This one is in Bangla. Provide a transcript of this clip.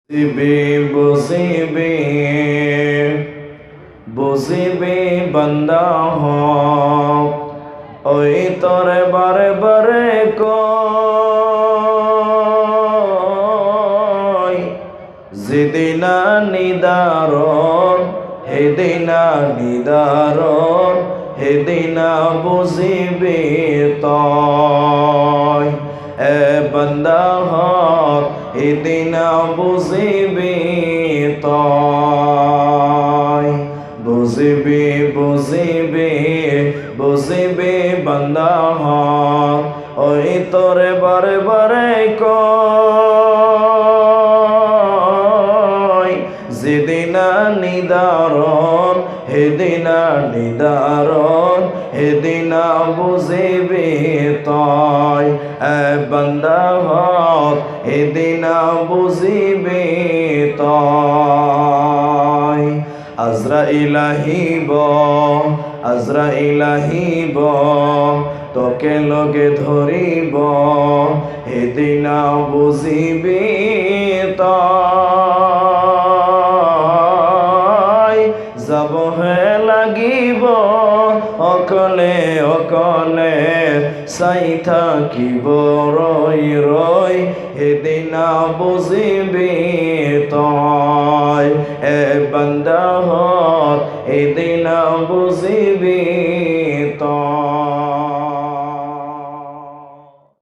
বুঝিবে বুঝিবে বান্দা হক ওই তরে বারে বারে কয় যেদিনা নিদারণ হেদিনা নিদারণ হেদিনা বুঝিবে তয় এ বান্দা হক হেদিনা বুঝিবে তয় বুঝিবে বুঝিবে বুঝিবে বান্দা হক ওই তোরে বারে বারে কয় যেদিনা নিদারণ হেদিনা নিদারণ হেদিনা বুঝিবে তয় এ বান্দা হক হেদিনা বুঝিবে তয় আজরাইল আহিব তোকে লগে ধরিব হেদিনা বুঝিবি তয় যাব হে লাগিব অকলে অকলে চাই থাকিব রই রই হেদিনা বুঝিবি